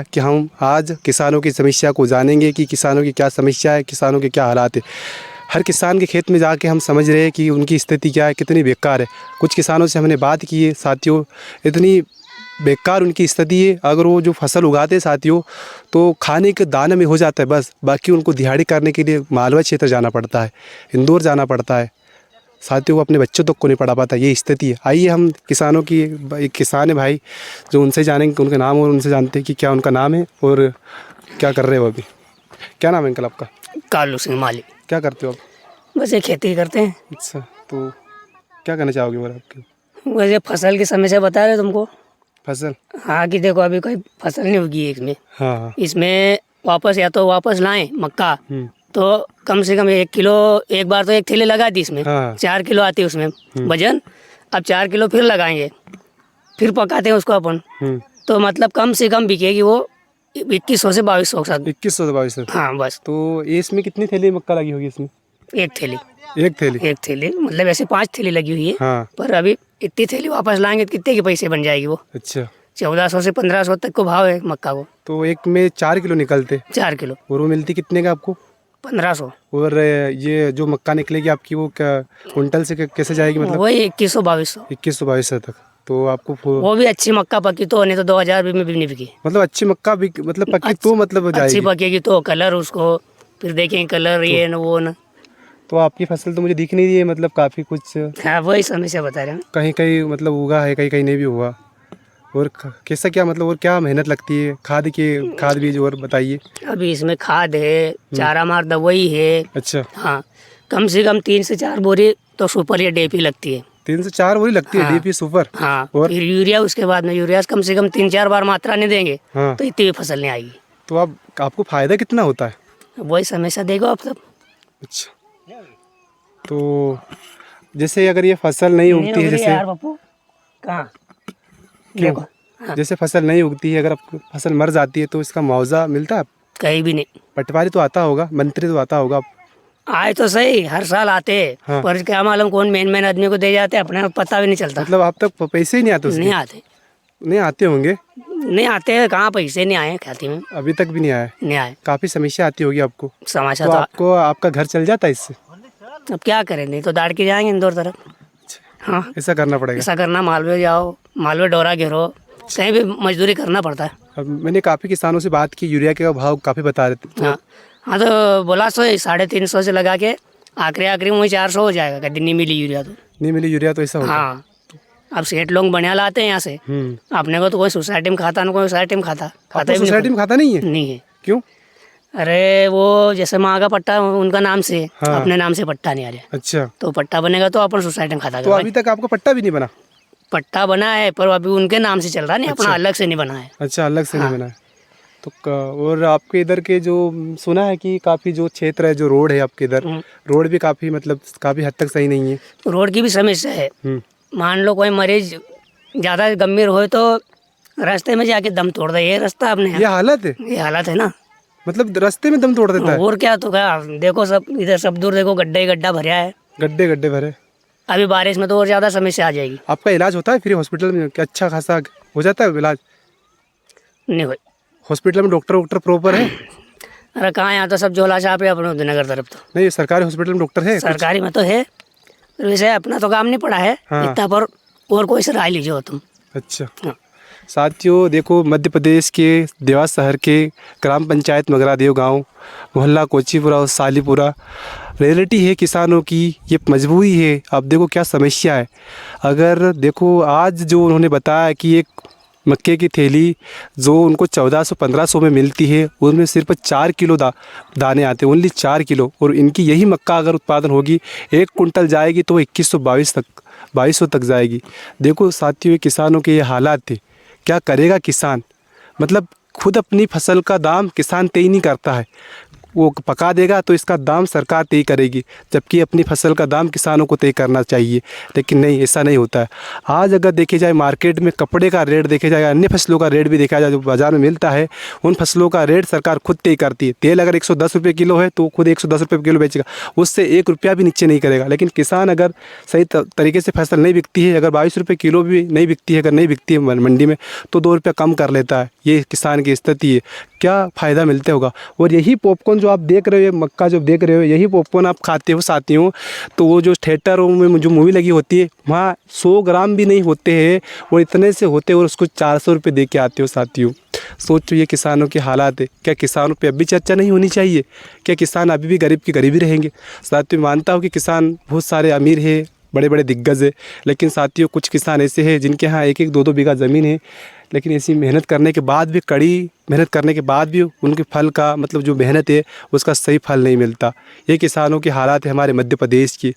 कि हम आज किसानों की समस्या को जानेंगे कि किसानों की क्या समस्या है, किसानों के क्या हालात है। हर किसान के खेत में जाके हम समझ रहे हैं कि उनकी स्थिति क्या है, कितनी बेकार है। कुछ किसानों से हमने बात की है साथियों, इतनी बेकार उनकी स्थिति है। अगर वो जो फसल उगाते हैं साथियों, तो खाने के दाने में हो जाता है बस, बाकी उनको दिहाड़ी करने के लिए मालवा क्षेत्र जाना पड़ता है, इंदौर जाना पड़ता है साथियों। वो अपने बच्चों तक को नहीं पढ़ा पाता, ये स्थिति है। आइए हम किसानों की, एक किसान है भाई जो, उनसे जानेंगे उनका नाम और उनसे जानते हैं कि क्या उनका नाम है और क्या कर रहे हो अभी। क्या नाम है अंकल आपका? कालू सिंह माली। क्या करते हो आप? बस ये खेती करते हैं। अच्छा, तो क्या करना चाहोगे और आपके? वैसे फसल की समस्या बता रहे तुमको। फसल? हाँ कि देखो अभी कोई फसल नहीं उगी है इसमें। हाँ। इसमें वापस या तो वापस लाएं मक्का, तो कम से कम 1 किलो, एक बार तो 1 थैली लगा दी इसमें। हाँ। 4 किलो आती है उसमें वजन। अब 4 किलो फिर लगाएंगे, फिर पकाते हैं उसको अपन, तो मतलब कम से कम बिकेगी वो 2100 से 2200 के साथ। 2100 से 2200? हाँ बस। तो ये इसमें कितनी थैली मक्का लगी होगी इसमें? 1 थैली। 1 थैली? 1 थैली मतलब ऐसे 5 थैली लगी हुई है। हाँ। पर अभी इतनी थैली वापस लाएंगे तो कितने के पैसे बन जाएगी वो? अच्छा। 1400 से 1500 तक को भाव है मक्का को। तो एक में 4 किलो निकलते? 4 किलो। और वो मिलती कितने का आपको? 1500। और ये जो मक्का निकलेगी आपकी, वो क्या कुंटल से कैसे जाएगी मतलब? वही 2100 2200। 2100 तक। तो आपको वो भी अच्छी मक्का पकी तो नहीं तो 2000 में भी नहीं बिकी। मतलब अच्छी मक्का भी मतलब पकी तो मतलब जाएगी? अच्छी पकेगी तो कलर उसको फिर देखेंगे, कलर ये न वो न। तो आपकी फसल तो मुझे दिख नहीं रही है, मतलब काफ़ी कुछ हाँ वही समस्या बता रहे हैं। कहीं कहीं मतलब उगा है, कहीं कहीं नहीं भी हुआ। और कैसा क्या मतलब, और क्या मेहनत लगती है? खाद बीज और बताइए। अभी इसमें खाद है, चारा मार दवाई है। अच्छा। हाँ, कम से कम 3 से 4 बोरी तो सुपर या डीएपी लगती है। 3 से 4 बोरी लगती है? हाँ। DAP super? हाँ। और फिर यूरिया उसके बाद में, यूरिया कम से कम 3-4 बार मात्रा नहीं देंगे। हाँ। तो इतनी भी फसल नहीं आएगी। तो आपको फायदा कितना होता है? वही समस्या देखो आप सब। अच्छा, तो जैसे अगर ये फसल नहीं उगती है, जैसे यार बापू कहाँ देखो। हाँ। जैसे फसल नहीं उगती है, अगर आप फसल मर जाती है तो इसका मुआवजा मिलता है? कहीं भी नहीं। पटवारी तो आता होगा, मंत्री तो आता होगा? आए तो सही, हर साल आते हैं। हाँ। पर क्या मालूम कौन मेन आदमी को दे जाते हैं, अपने पता भी नहीं चलता। मतलब आप तक पैसे ही नहीं आते उसके? नहीं आते। नहीं आते होंगे? नहीं आते हैं, कहाँ पैसे नहीं आए खाते में। अभी तक भी नहीं आया? नहीं आए। काफ़ी समस्या आती होगी आपको? समाचार तो तो आपको आपका घर चल जाता है इससे? अब क्या करें, नहीं तो दाड़ के जाएंगे इंदौर तरफ। हाँ, ऐसा करना पड़ेगा? ऐसा करना, मालवे जाओ, मालवे डोरा घेरो, कहीं भी मजदूरी करना पड़ता है। अब मैंने काफ़ी किसानों से बात की, यूरिया के भाव काफ़ी बता रहे थे। हाँ हाँ, तो बोला 350 से लगा के आखिरी वही 400 हो जाएगा। कभी नहीं मिली यूरिया तो। नहीं मिली यूरिया तो ऐसा होता है? हाँ, अब सेठ लोग बढ़िया लाते हैं यहाँ से। अपने को तो कोई सोसाइटी में खाता ना, कोई सोसाइटी में खाता ही सोसाइटी में खाता नहीं है? नहीं है। क्यों? अरे वो जैसे माँ का पट्टा उनका नाम से, हाँ। अपने नाम से पट्टा नहीं आ रहा। अच्छा, तो पट्टा बनेगा तो अपन सोसाइटी में खाता तो अभी तक आपको पट्टा भी नहीं बना? पट्टा बना है पर अभी उनके नाम से चल रहा नहीं। अपना अलग से नहीं बना है। अच्छा, अलग से हाँ। नहीं बना है। तो और आपके इधर के जो सुना है कि काफ़ी जो क्षेत्र है, जो रोड है आपके इधर, रोड भी काफ़ी मतलब काफ़ी हद तक सही नहीं है? रोड की भी समस्या है। मान लो कोई मरीज ज़्यादा गंभीर हो तो रास्ते में जाके दम तोड़ दे, ये रास्ता अपने ये हालत है? ये हालत है ना। मतलब रास्ते में दम तोड़ देता है? और क्या, तो क्या देखो, सब इधर सब दूर देखो गड्ढा ही गड्ढा भरा है। गड्ढे गड्ढे भरे? अभी बारिश में तो और ज़्यादा समस्या आ जाएगी। आपका इलाज होता है फ्री हॉस्पिटल में? क्या अच्छा खासा हो जाता है इलाज? नहीं भाई, हॉस्पिटल में डॉक्टर प्रॉपर है? अरे कहाँ, यहाँ तो सब झोला छाप है अपने उदयनगर तरफ। तो नहीं, सरकारी हॉस्पिटल में डॉक्टर है? सरकारी में तो है, वैसे अपना तो काम नहीं पड़ा है। हाँ। इतना पर और कोई से राय लीजिए तुम। अच्छा। हाँ। साथियों देखो, मध्य प्रदेश के देवास शहर के ग्राम पंचायत मगरादेव गांव, मोहल्ला कोचीपुरा और सालीपुरा रियलिटी है किसानों की, ये मजबूरी है। अब देखो क्या समस्या है। अगर देखो आज जो उन्होंने बताया कि एक मक्के की थैली जो उनको 1400-1500 में मिलती है, उनमें सिर्फ 4 किलो दाने आते हैं, ओनली 4 किलो। और इनकी यही मक्का अगर उत्पादन होगी, 1 कुंटल जाएगी तो 2122 तक जाएगी। देखो साथियों, ये किसानों के ये हालात थे। क्या करेगा किसान? मतलब खुद अपनी फसल का दाम किसान तय नहीं करता है। वो पका देगा तो इसका दाम सरकार तय करेगी, जबकि अपनी फसल का दाम किसानों को तय करना चाहिए। लेकिन नहीं, ऐसा नहीं होता है। आज अगर देखे जाए मार्केट में कपड़े का रेट देखे जाए, अन्य फसलों का रेट भी देखा जाए जो बाज़ार में मिलता है, उन फसलों का रेट सरकार खुद तय करती है। तेल अगर 110 रुपये किलो है तो खुद 110 रुपये किलो बेचेगा, उससे 1 रुपया भी नीचे नहीं करेगा। लेकिन किसान अगर सही तरीके से फसल नहीं बिकती है, अगर 22 रुपये किलो भी नहीं बिकती है, अगर नहीं बिकती है मंडी में, तो 2 रुपया कम कर लेता है। ये किसान की स्थिति है, क्या फ़ायदा मिलते होगा। और यही पॉपकॉर्न जो आप देख रहे हो, मक्का जो देख रहे हो, यही पॉपकॉर्न आप खाते हो साथियों, तो वो जो थिएटरों में जो मूवी लगी होती है वहाँ 100 ग्राम भी नहीं होते हैं और इतने से होते हैं और उसको 400 रुपये दे के आते हो साथियों। सोचो ये किसानों के हालात है। क्या किसानों पे अभी चर्चा नहीं होनी चाहिए? क्या किसान अभी भी गरीब की गरीब ही रहेंगे? साथियों, मानता हूँ कि किसान बहुत सारे अमीर है, बड़े बड़े दिग्गज है, लेकिन साथियों कुछ किसान ऐसे हैं जिनके यहाँ 1-1, 2-2 बीघा ज़मीन है, लेकिन ऐसी मेहनत करने के बाद भी, कड़ी मेहनत करने के बाद भी उनके फल का मतलब जो मेहनत है उसका सही फल नहीं मिलता। ये किसानों के हालात है हमारे मध्य प्रदेश की।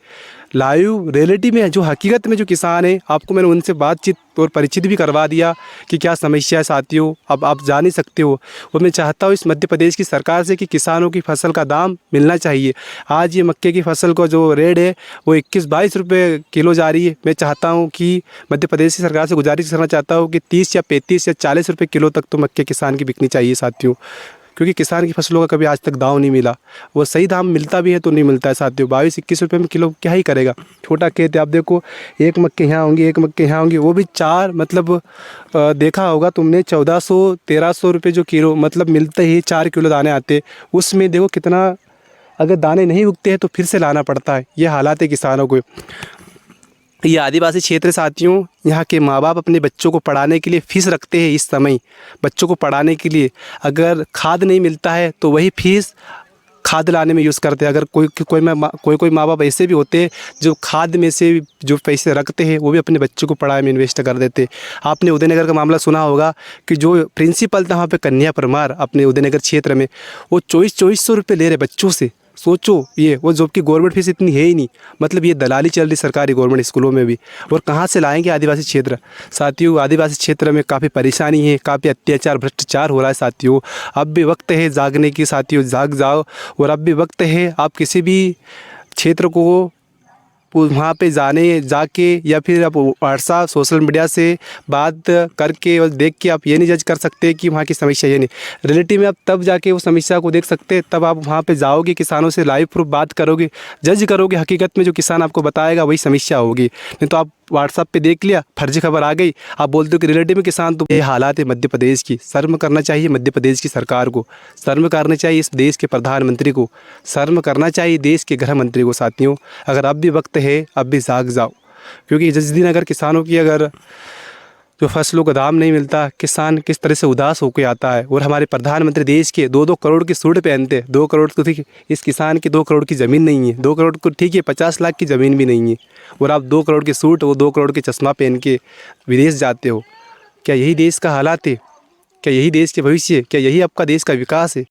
लाइव रियलिटी में जो हकीकत में जो किसान है, आपको मैंने उनसे बातचीत और परिचित भी करवा दिया कि क्या समस्या है साथियों, अब आप जान ही सकते हो। और मैं चाहता हूँ इस मध्य प्रदेश की सरकार से कि किसानों की फसल का दाम मिलना चाहिए। आज ये मक्के की फसल का जो रेट है वो 21-22 रुपये किलो जा रही है। मैं चाहता हूँ कि मध्य प्रदेश की सरकार से गुजारिश करना चाहता हूँ कि 30 या 35 या 40 रुपये किलो तक तो मक्के किसान की बिकनी चाहिए साथियों, क्योंकि किसान की फसलों का कभी आज तक दाम नहीं मिला। वो सही दाम मिलता भी है तो नहीं मिलता है साथियों। 22-21 रुपये में किलो क्या ही करेगा। छोटा खेत है, आप देखो, एक मक्के यहाँ होंगी, एक मक्के यहाँ होंगी, वो भी 4 मतलब देखा होगा तुमने 1400-1300 रुपये जो किलो मतलब मिलते ही 4 किलो दाने आते, उसमें देखो कितना, अगर दाने नहीं उगते हैं तो फिर से लाना पड़ता है। ये हालात है किसानों को। ये आदिवासी क्षेत्र साथियों, यहाँ के माँ बाप अपने बच्चों को पढ़ाने के लिए फ़ीस रखते हैं। इस समय बच्चों को पढ़ाने के लिए अगर खाद नहीं मिलता है तो वही फ़ीस खाद लाने में यूज़ करते हैं। अगर कोई माँ बाप ऐसे भी होते हैं जो खाद में से जो पैसे रखते हैं वो भी अपने बच्चों को पढ़ाई में इन्वेस्ट कर देते हैं। आपने उदयनगर का मामला सुना होगा कि जो प्रिंसिपल था वहाँ पे कन्या परमार अपने उदयनगर क्षेत्र में, वो 2400 रुपये ले रहे बच्चों से। सोचो ये, वो जॉब की गवर्नमेंट फीस इतनी है ही नहीं। मतलब ये दलाली चल रही सरकारी गवर्नमेंट स्कूलों में भी। और कहाँ से लाएंगे आदिवासी क्षेत्र? साथियों, आदिवासी क्षेत्र में काफ़ी परेशानी है, काफ़ी अत्याचार भ्रष्टाचार हो रहा है साथियों। अब भी वक्त है जागने की साथियों, जाग जाओ। और अब भी वक्त है आप किसी भी क्षेत्र को वहाँ पे जाके या फिर आप व्हाट्सएप सोशल मीडिया से बात करके और देख के आप ये नहीं जज कर सकते कि वहाँ की समस्या ये नहीं। रियलिटी में आप तब जाके वो समस्या को देख सकते हैं, तब आप वहाँ पे जाओगे, किसानों से लाइव प्रूफ बात करोगे, जज करोगे। हकीकत में जो किसान आपको बताएगा वही समस्या होगी। नहीं तो आप व्हाट्सएप पे देख लिया, फर्जी खबर आ गई, आप बोलते हो कि रियलिटी में किसान। तो ये हालात है मध्य प्रदेश की। शर्म करना चाहिए मध्य प्रदेश की सरकार को, शर्म करना चाहिए इस देश के प्रधानमंत्री को, शर्म करना चाहिए देश के गृह मंत्री को। साथियों, अगर अब भी वक्त है, अब भी जाग जाओ, क्योंकि जिस दिन अगर किसानों की अगर जो फसलों का दाम नहीं मिलता, किसान किस तरह से उदास होकर आता है। और हमारे प्रधानमंत्री देश के 2-2 करोड़ की सूट पहनते हैं। 2 करोड़ तो ठीक, इस किसान की 2 करोड़ की ज़मीन नहीं है। 2 करोड़ को ठीक है, 50 लाख की ज़मीन भी नहीं है, और आप 2 करोड़ की सूट, वो 2 करोड़ के चश्मा पहन के विदेश जाते हो। क्या यही देश का हालात है? क्या यही देश के भविष्य है? क्या यही आपका देश का विकास है?